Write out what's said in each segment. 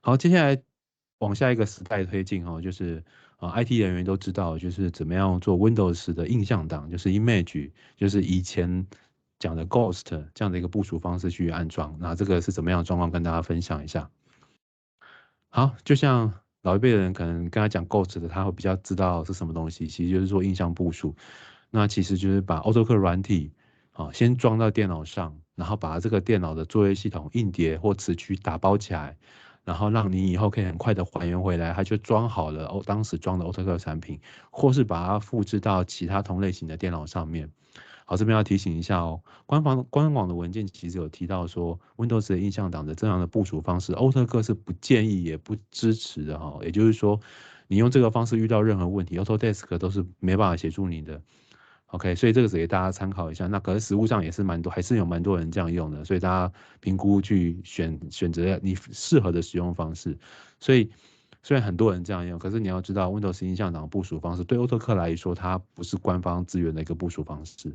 好，接下来往下一个时代推进哦，就是IT 人员都知道，就是怎么样做 Windows 的映像档，就是 Image，就是以前讲的 Ghost 这样的一个部署方式去安装。那这个是怎么样的状况，跟大家分享一下。好，就像老一辈的人可能跟他讲 Ghost 的，他会比较知道是什么东西，其实就是做映像部署。那其实就是把 AutoCAD 软体先装到电脑上，然后把这个电脑的作业系统硬碟或磁区打包起来，然后让你以后可以很快的还原回来，它就装好了当时装的 AutoCAD 产品，或是把它复制到其他同类型的电脑上面。好，这边要提醒一下哦，官网的文件其实有提到说，Windows 的映像档的这样的部署方式，AutoCAD 是不建议也不支持的哈。也就是说，你用这个方式遇到任何问题，Autodesk 都是没办法协助你的。OK，所以这个是给大家参考一下。那可是实物上也是蛮多，还是有蛮多人这样用的，所以大家评估去选择你适合的使用方式。所以虽然很多人这样用，可是你要知道，Windows 映像档部署方式对AutoCAD来说，它不是官方资源的一个部署方式。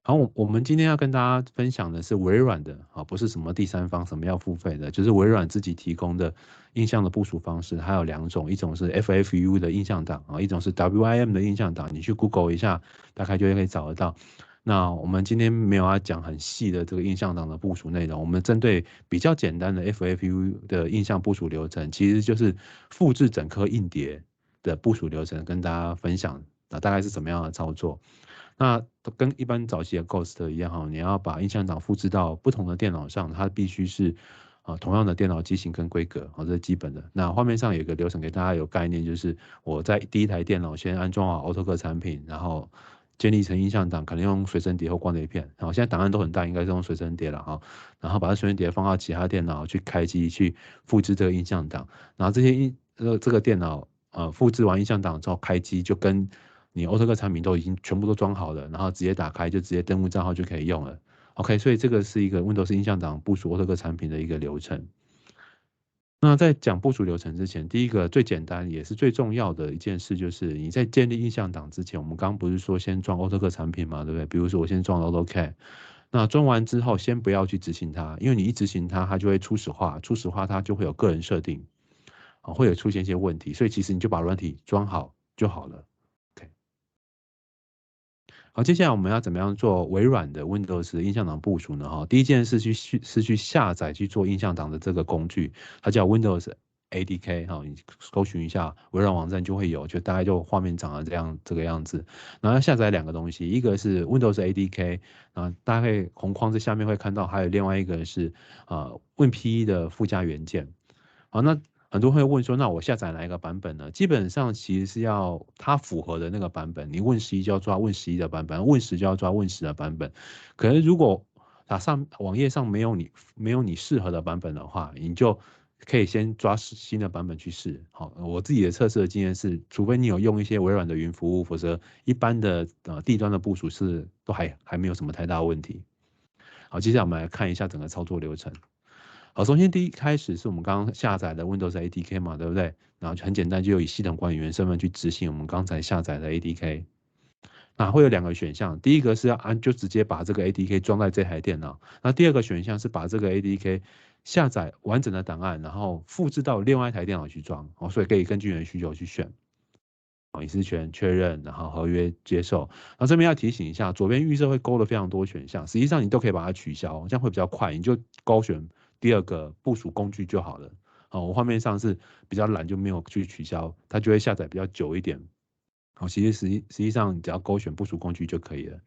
好，我们今天要跟大家分享的是微软的啊，不是什么第三方什么要付费的，就是微软自己提供的映像的部署方式，它有两种，一种是 FFU 的映像档啊，一种是 WIM 的映像档，你去 Google 一下，大概就可以找得到。那我们今天没有要讲很细的这个映像档的部署内容，我们针对比较简单的 FFU 的映像部署流程，其实就是复制整颗硬碟的部署流程，跟大家分享啊，大概是怎么样的操作。那跟一般早期的 Ghost 一样哈，你要把映像档复制到不同的电脑上，它必须是同样的电脑机型跟规格，这是基本的。那画面上有一个流程给大家有概念，就是我在第一台电脑先安装好 AutoCAD 产品，然后建立成映像档，可能用随身碟或光碟片。好，现在档案都很大，应该是用随身碟了哈。然后把随身碟放到其他电脑去开机去复制这个映像档，然后这个电脑复制完映像档之后开机就跟你 AutoCAD 产品都已经全部都装好了，然后直接打开就直接登录账号就可以用了。OK，所以这个是一个 Windows 映像档部署 AutoCAD 产品的一个流程。那在讲部署流程之前，第一个最简单也是最重要的一件事，就是你在建立映像档之前，我们刚刚不是说先装 AutoCAD 产品嘛，对不对？比如说我先装 AutoCAD，那装完之后先不要去执行它，因为你一执行它，它就会初始化，初始化它就会有个人设定，会有出现一些问题，所以其实你就把软体装好就好了。OK。好，接下来我们要怎么样做微软的 Windows 的映像档部署呢？哈，第一件事去下载去做映像档的这个工具，它叫 Windows ADK 哈，你搜寻一下微软网站就会有，就大概就画面长了这个样子。然后要下载两个东西，一个是 Windows ADK，大概红框在下面会看到，还有另外一个是WinPE 的附加元件。好，那很多人会问说，那我下载哪一个版本呢？基本上其实是要它符合的那个版本，你 Win11就要抓 Win11的版本，Win10就要抓 Win10的版本。可是如果网页上没有你适合的版本的话，你就可以先抓新的版本去试。好，我自己的测试的经验是，除非你有用一些微软的云服务，否则一般的地端的部署是都还没有什么太大问题。好，接下来我们来看一下整个操作流程。好，首先第一开始是我们刚刚下载的 Windows ADK 嘛，对不对？然后就很简单，就以系统管理员身份去执行我们刚才下载的 ADK。那会有两个选项，第一个是就直接把这个 ADK 装在这台电脑，那第二个选项是把这个 ADK 下载完整的档案，然后复制到另外一台电脑去装。所以可以根据你的需求去选。隐私权确认，然后合约接受。那这边要提醒一下，左边预设会勾了非常多选项，实际上你都可以把它取消，这样会比较快。你就勾选第二个部署工具就好了。我画面上是比较懒，就没有去取消，它就会下载比较久一点。好，实际上你只要勾选部署工具就可以了。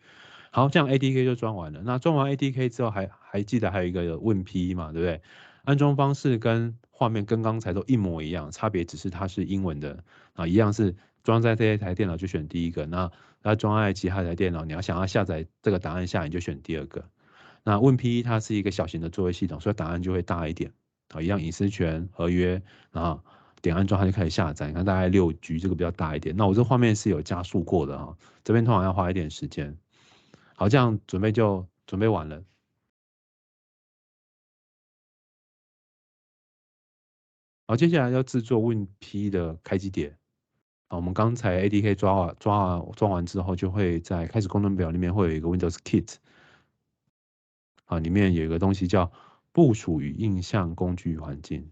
好，这样 ADK 就装完了。那装完 ADK 之后还记得还有一个WinPE 嘛，对不对？安装方式跟画面跟刚才都一模一样，差别只是它是英文的一样是装在这一台电脑就选第一个，那装在其他台电脑，你要想要下载这个档案下，你就选第二个。那 WinPE 它是一个小型的作业系统，所以档案就会大一点。一样隐私权合约，然后点安装它就可以下载。你看大概6G，这个比较大一点。那我这画面是有加速过的啊，这边通常要花一点时间。好，这样准备完了。好，接下来要制作 WinP 的开机点。我们刚才 ADK 装完之后，就会在开始功能表里面会有一个 Windows Kit。里面有一个东西叫部署与印象工具环境。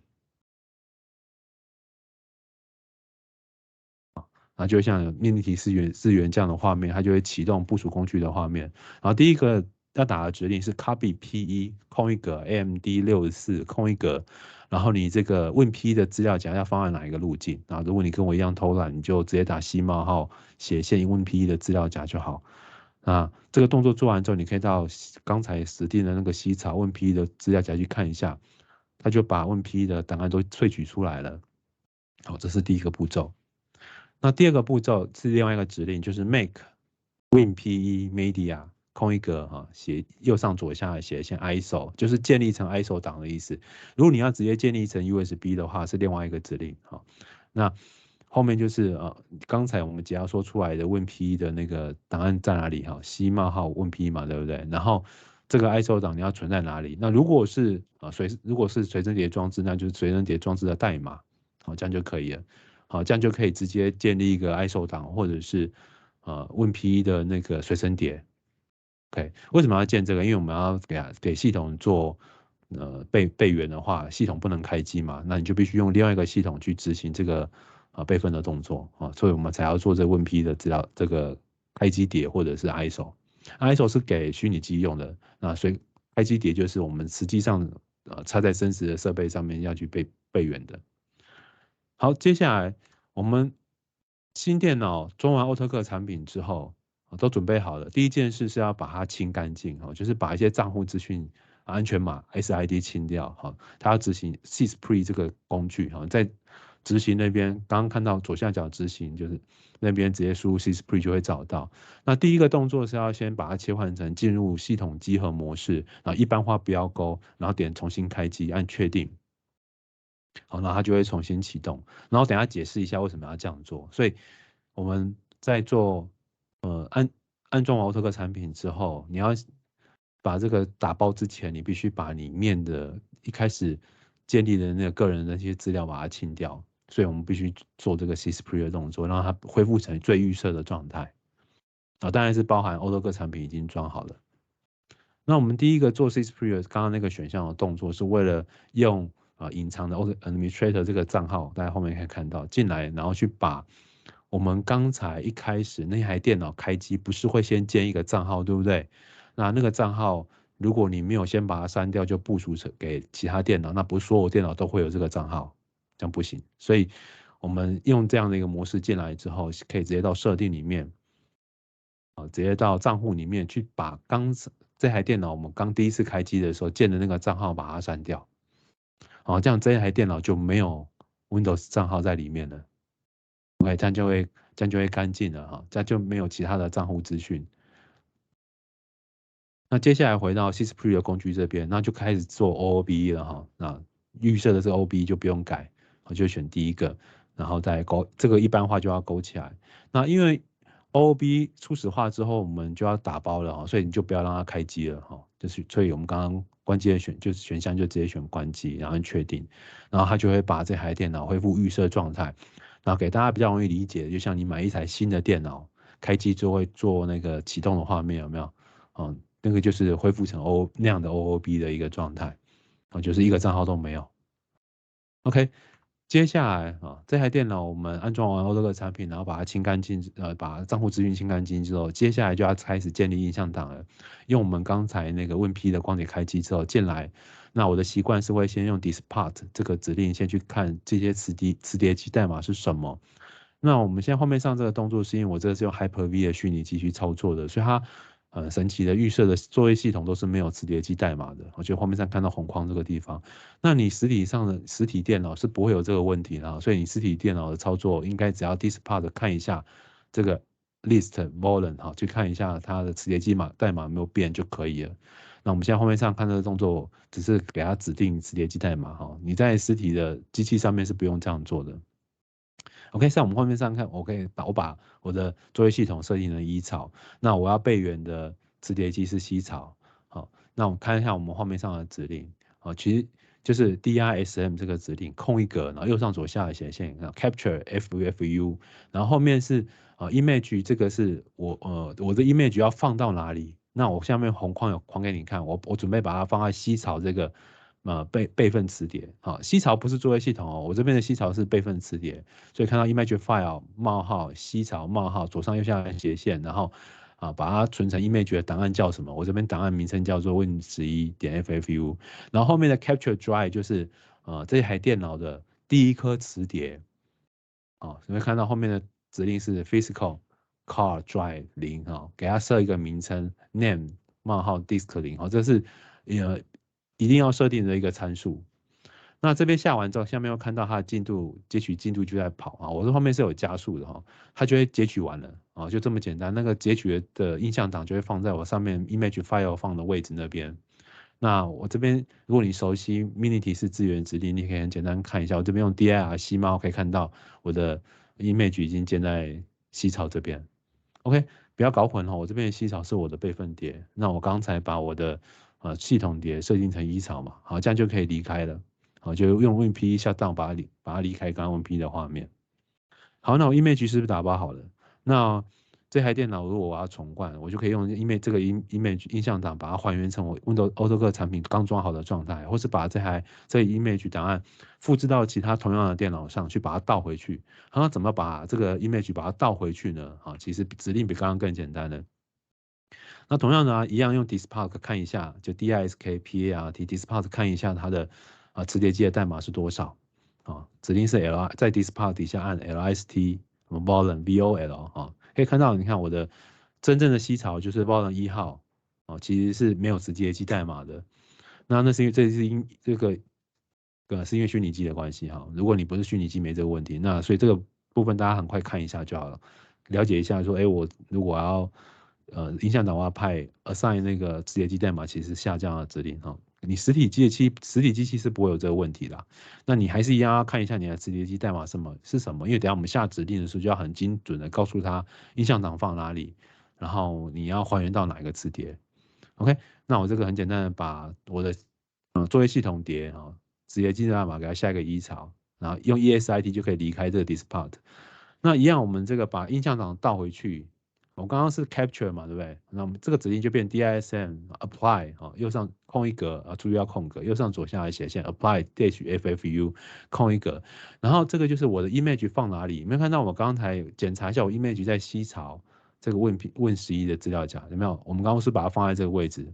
然后就像有命令题资源这样的画面，它就会启动部署工具的画面。然后第一个要打的指令是 copy P1 空一格 AMD64 空一格，然后你这个问 P 的资料夹要放在哪一个路径？然后如果你跟我一样偷懒，你就直接打C冒号斜线问 P 的资料夹就好。啊，这个动作做完之后，你可以到刚才指定的那个西草问 P 的资料夹去看一下，它就把问 P 的档案都萃取出来了。好，这是第一个步骤。那第二个步骤是另外一个指令，就是 make WinPE media 空一格哈，斜右上左下斜线 ISO， 就是建立成 ISO 档的意思。如果你要直接建立成 USB 的话，是另外一个指令哈。那后面就是刚才我们只要说出来的 WinPE 的那个档案在哪里哈？C 冒号 WinPE 嘛，对不对？然后这个 ISO 档你要存在哪里？那如果是随身碟装置，那就是随身碟装置的代码，好，这样就可以了。好，这样就可以直接建立一个 ISO 档，或者是WinPE 的那个随身碟。OK，为什么要建这个？因为我们要给系统做备援的话，系统不能开机嘛，那你就必须用另外一个系统去执行这个备份的动作啊，所以我们才要做这 WinPE 的资料这个开机碟或者是 ISO。ISO 是给虚拟机用的，那所以开机碟就是我们实际上插在真实的设备上面要去备援的。好，接下来我们新电脑装完奥特克产品之后，都准备好了。第一件事是要把它清干净，就是把一些账户资讯、安全码 SID 清掉。它要执行 SysPre 这个工具，在执行那边刚刚看到左下角执行，就是那边直接输入 SysPre 就会找到。那第一个动作是要先把它切换成进入系统集合模式，然后一般化不要勾，然后点重新开机，按确定。好，那它就会重新启动。然后等下解释一下为什么要这样做。所以我们在做安装完奥特克产品之后，你要把这个打包之前，你必须把里面的一开始建立的那个个人的那些资料把它清掉。所以我们必须做这个 SysPre 的动作，让它恢复成最预设的状态。当然是包含奥特克产品已经装好了。那我们第一个做 SysPre 刚刚那个选项的动作，是为了用隐藏的 Administrator 这个账号，大家后面可以看到进来，然后去把我们刚才一开始那台电脑开机，不是会先建一个账号，对不对？那个账号，如果你没有先把它删掉，就部署给其他电脑，那不是所有电脑都会有这个账号，这样不行。所以我们用这样的一个模式进来之后，可以直接到设定里面，直接到账户里面去把这台电脑我们刚第一次开机的时候建的那个账号把它删掉。这样这台电脑就没有 Windows 账号在里面了。OK，这样就会干净了哈，这样就没有其他的账户资讯。那接下来回到 SysPre 的工具这边，那就开始做 OOBE 了哈。那预设的这个 OOBE 就不用改，我就选第一个，然后再勾这个一般化就要勾起来。那因为 OOBE 初始化之后，我们就要打包了哈，所以你就不要让它开机了哈。所以我们刚刚关机的选项就直接选关机，然后按确定，然后它就会把这台电脑恢复预设状态。然后给大家比较容易理解，就像你买一台新的电脑，开机就会做那个启动的画面，有没有？那个就是恢复成那样的 OOB 的一个状态，就是一个账号都没有。OK， 接下来这台电脑我们安装完这个产品，然后把它清干净，把账户资讯清干净之后，接下来就要开始建立印象档了。用我们刚才那个WinPE 的光碟开机之后进来，那我的习惯是会先用 dispart 这个指令先去看这些磁碟机代码是什么。那我们现在画面上这个动作是因为我这个是用 Hyper-V 的虚拟机去操作的，所以它很神奇的预设的作业系统都是没有磁碟机代码的。我觉得画面上看到红框这个地方，那你实体电脑是不会有这个问题的，所以你实体电脑的操作应该只要 dispart 看一下这个 list volume 去看一下它的磁碟机代码有没有变就可以了。那我们现在画面上看这个动作，只是给它指定磁碟机代码你在实体的机器上面是不用这样做的。OK， 在我们画面上看，我把我的作业系统设定成一草，那我要备援的磁碟机是西草。好，那我们看一下我们画面上的指令，其实就是 DISM 这个指令，空一格，然后右上左下的斜线，Capture FFU，然后后面是image， 这个是我的 image 要放到哪里？那我下面红框有框给你看，我准备把它放在西草这个备份磁碟，好，西槽不是作业系统哦，我这边的西槽是备份磁碟，所以看到 image file 冒号西槽冒号左上右下斜线，然后把它存成 image 的档案叫什么？我这边档案名称叫做 win11.ffu，然后后面的 capture drive 就是这台电脑的第一颗磁碟，你会看到后面的指令是 physical car drive 0给它设一个名称 name 冒号 disk 0这是一定要设定的一个参数。那这边下完之后，下面又看到它的进度截取进度就在跑我这后面是有加速的它就会截取完了就这么简单。那个截取的音像档就会放在我上面 image file 放的位置那边。那我这边如果你熟悉 mini 提示资源指令，你可以很简单看一下，我这边用 dir 吸猫可以看到我的 image 已经建在西槽这边。OK， 不要搞混我这边的西槽是我的备份碟。那我刚才把我的系统碟设定成一槽嘛，好，这样就可以离开了。好，就用 WinP shutdown 把它离开刚刚 WinP 的画面。好，那我 image 是不是打包好了？那这台电脑如果我要重灌，我就可以用这个 image 音像档把它还原成我 Windows AutoCAD 产品刚装好的状态，或是把这 image 档案复制到其他同样的电脑上去，把它倒回去。那怎么把这个 image 把它倒回去呢？其实指令比刚刚更简单的。那同样的一样用 diskpart 看一下，就 diskpart diskpart 看一下它的磁碟机的代码是多少指令是 在 diskpart 底下按 list vol 可以看到，你看我的真正的西槽就是 vol 1号其实是没有磁碟机代码的。那是因为是因为虚拟机的关系如果你不是虚拟机没这个问题，那所以这个部分大家很快看一下就好了，了解一下说，我如果要音像档我要派 assign 那个磁碟机代码，其实下降的指令你实体机器是不会有这个问题的。那你还是一样要看一下你的磁碟机代码是什么，因为等下我们下指令的时候就要很精准的告诉他音像档放哪里，然后你要还原到哪一个磁碟。OK， 那我这个很简单的把我的作业系统碟磁碟机代码给它下一个一槽，然后用 ESIT 就可以离开这个 diskpart。那一样我们这个把音像档倒回去。我刚刚是 capture 嘛，对不对？那我们这个指令就变 dism apply 右上空一格注意要空格，右上左下的斜线 apply -ffu 空一格，然后这个就是我的 image 放哪里？有没有看到我刚才检查一下我 image 在西槽这个 Win11的资料夹有没有？我们刚刚是把它放在这个位置，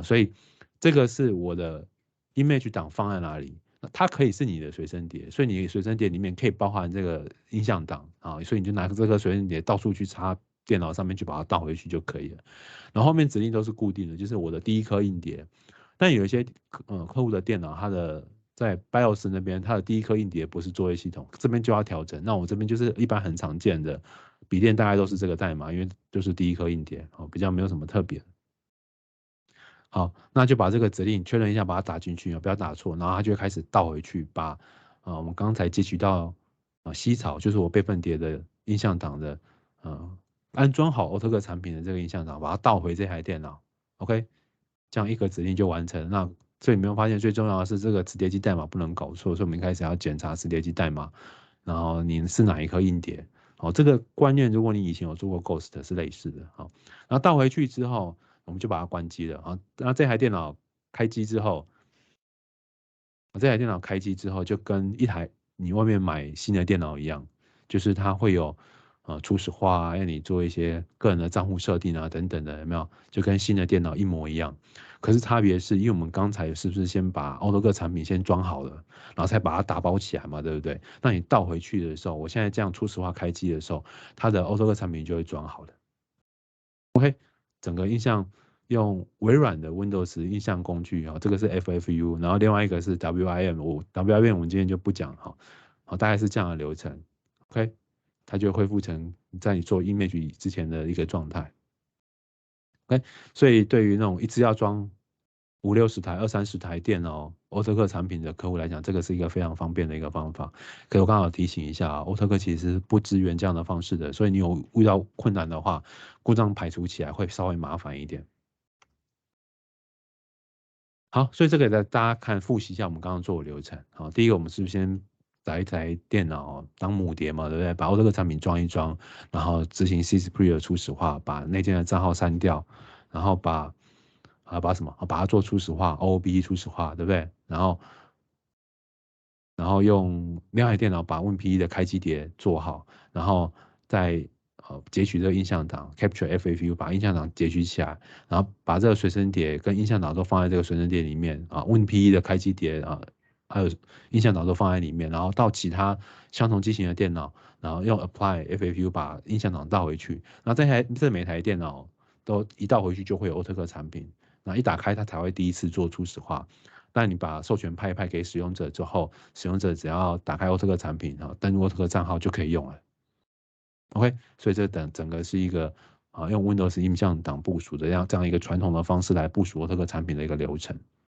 所以这个是我的 image 档放在哪里？它可以是你的随身碟，所以你的随身碟里面可以包含这个音像档所以你就拿这个随身碟到处去插电脑上面去把它倒回去就可以了。然后后面指令都是固定的，就是我的第一颗硬碟。但有一些客户的电脑，它的在 BIOS 那边，它的第一颗硬碟不是作业系统，这边就要调整。那我这边就是一般很常见的笔电，大概都是这个代码，因为就是第一颗硬碟比较没有什么特别。好，那就把这个指令确认一下，把它打进去不要打错，然后它就会开始倒回去，把我们刚才截取到西槽，就是我备份碟的音像档的安装好 AutoCAD 产品的这个音像档，把它倒回这台电脑 ，OK， 这样一个指令就完成。那所以你没有发现最重要的是这个磁碟机代码不能搞错，所以我们一开始要检查磁碟机代码，然后你是哪一颗硬碟，这个观念如果你以前有做过 Ghost 是类似的，然后倒回去之后。我们就把它关机了那这台电脑开机之后，就跟一台你外面买新的电脑一样，就是它会有初始化要你做一些个人的账户设定等等的，有没有？就跟新的电脑一模一样。可是差别是因为我们刚才是不是先把 AutoCAD 产品先装好了，然后才把它打包起来嘛，对不对？那你倒回去的时候，我现在这样初始化开机的时候，它的 AutoCAD 产品就会装好了。OK。整个印象用微软的 Windows 印象工具这个是 FFU， 然后另外一个是 WIM， WIM 我们今天就不讲大概是这样的流程 ，OK， 它就恢复成在你做 image 之前的一个状态 ，OK， 所以对于那种一次要装50-60台、20-30台电脑 AutoCAD 产品的客户来讲，这个是一个非常方便的一个方法。可我刚好提醒一下AutoCAD 其实不支援这样的方式的，所以你有遇到困难的话，故障排除起来会稍微麻烦一点。好，所以这个大家看复习一下我们刚刚做的流程。好，第一个我们是不是先载一台电脑当母碟嘛，对不对？把AutoCAD产品装一装，然后执行 CSpree 的初始化，把内建的账号删掉，然后把把什么把它做初始化 ，OOB 初始化，对不对？然后用亮海电脑把 WinPE 的开机碟做好，然后再截取这个音像档 ，capture FFU 把音像档截取起来，然后把这个随身碟跟音像档都放在这个随身碟里面啊，WinPE 的开机碟啊，还有音像档都放在里面，然后到其他相同机型的电脑，然后用 apply FFU 把音像档倒回去，然后这每台电脑都一倒回去就会有奥特克产品，然后一打开它才会第一次做初始化。那你把授权派一派给使用者之后，使用者只要打开奥特克产品，然后登录奥特克账号就可以用了。OK，所以这整个是一个用 Windows 音像档部署的这样一个传统的方式来部署奥特克产品的一个流程。